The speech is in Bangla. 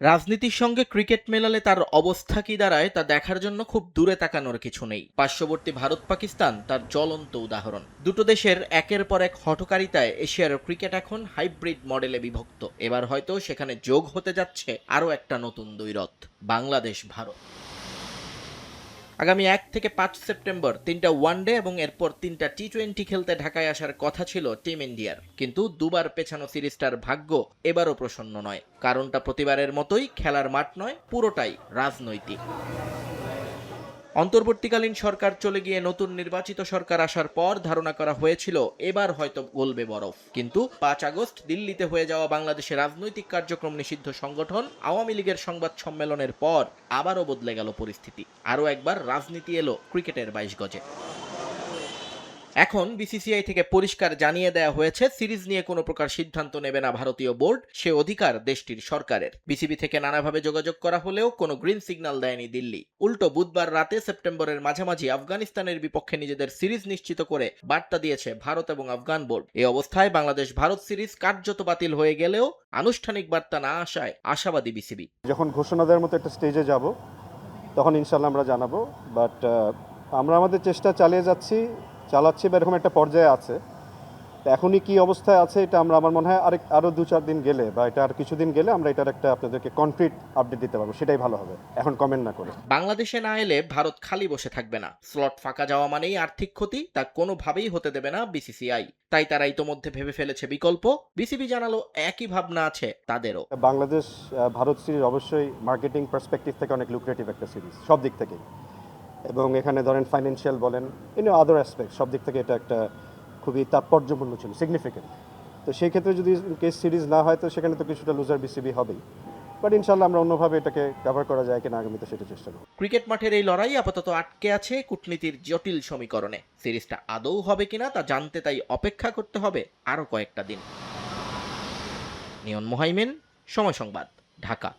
রাজনীতির সঙ্গে ক্রিকেট মেলালে তার অবস্থা কি দাঁড়ায় তা দেখার জন্য খুব দূরে তাকানোর কিছু নেই। পার্শ্ববর্তী ভারত পাকিস্তান তার জ্বলন্ত উদাহরণ। দুটো দেশের একের পর এক হঠকারিতায় এশিয়ার ক্রিকেট এখন হাইব্রিড মডেলে বিভক্ত। এবার হয়তো সেখানে যোগ হতে যাচ্ছে আরও একটা নতুন দ্বৈরথ, বাংলাদেশ ভারত। আগামী 1 থেকে 5 সেপ্টেম্বর 3টা ওয়ানডে এবং এরপর 3টা টি-20 খেলতে ঢাকায় আসার কথা ছিল টিম ইন্ডিয়ার, কিন্তু দুবার পেছানো সিরিজটার ভাগ্য এবারও প্রসন্ন নয়। কারণটা প্রতিবারের মতোই, খেলার মাঠ নয়, পুরোটাই রাজনৈতিক। অন্তর্বর্তীকালীন সরকার চলে গিয়ে নতুন নির্বাচিত সরকার আসার পর ধারণা করা হয়েছিল এবার হয়তো গলবে বরফ, কিন্তু 5 আগস্ট দিল্লিতে হয়ে যাওয়া বাংলাদেশের রাজনৈতিক কার্যক্রম নিষিদ্ধ সংগঠন আওয়ামী লীগের সংবাদ সম্মেলনের পর আবারও বদলে গেল পরিস্থিতি। আরও একবার রাজনীতি এলো ক্রিকেটের 22 গজে। এখন বিসিসিআই থেকে পরিষ্কার জানিয়ে দেয়া হয়েছে, সিরিজ নিয়ে কোনো প্রকার সিদ্ধান্ত নেবে না ভারতীয় বোর্ড, সে অধিকার দেশটির সরকারের। বিসিবি থেকে নানাভাবে যোগাযোগ করা হলেও কোনো গ্রিন সিগন্যাল দেয়নি দিল্লি। উল্টো বুধবার রাতে সেপ্টেম্বরের মাঝামাঝি আফগানিস্তানের বিপক্ষে নিজেদের সিরিজ নিশ্চিত করে বার্তা দিয়েছে ভারত এবং আফগান বোর্ড। এই অবস্থায় বাংলাদেশ ভারত সিরিজ কার্যত বাতিল হয়ে গেলেও আনুষ্ঠানিক বার্তা না আসায় আশাবাদী বিসিবি। যখন ঘোষণা দেওয়ার মতো একটা স্টেজে যাব তখন ইনশাল্লাহ আমরা জানাবো, বাট আমরা আমাদের চেষ্টা চালাচ্ছি বা এরকম একটা পর্যায়ে আছে। তো এখনই কি অবস্থায় আছে এটা আমার মনে হয় আরও 2-4 দিন গেলে বা এটা আর কিছুদিন গেলে আমরা এটার একটা আপনাদেরকে কনক্রিট আপডেট দিতে পারবো, সেটাই ভালো হবে এখন কমেন্ট না করে। বাংলাদেশে না এলে ভারত খালি বসে থাকবে না। স্লট ফাঁকা যাওয়া মানেই আর্থিক ক্ষতি, তা কোনোভাবেই হতে দেবে না বিসিসিআই। তাই তারা ইতোমধ্যে ভেবে ফেলেছে বিকল্প। বিসিবি জানালো একই ভাবনা আছে তাদেরও। বাংলাদেশ ভারত সিরিজ অবশ্যই মার্কেটিং পার্সপেক্টিভ থেকে অনেক লুক্রেটিভ একটা সিরিজ সব দিক থেকে, এবং এখানে ধরেন ফাইন্যান্সিয়াল বলেন আদার অ্যাসপেক্ট সব দিক থেকে এটা একটা খুবই তাৎপর্যপূর্ণ ছিল, সিগনিফিকেন্ট। তো সেই ক্ষেত্রে যদি কেস সিরিজ না হয় তো সেখানে তো কিছুটা লুজার বিসিবি হবেই, বাট ইনশাল্লাহ আমরা অন্যভাবে এটাকে কভার করা যায় কিনা আগামীতে সেটা চেষ্টা করব। ক্রিকেট মাঠের এই লড়াই আপাতত আটকে আছে কূটনীতির জটিল সমীকরণে। সিরিজটা আদৌ হবে কিনা তা জানতে তাই অপেক্ষা করতে হবে আরও কয়েকটা দিন। নিয়ন মোহাইমিন, সময় সংবাদ, ঢাকা।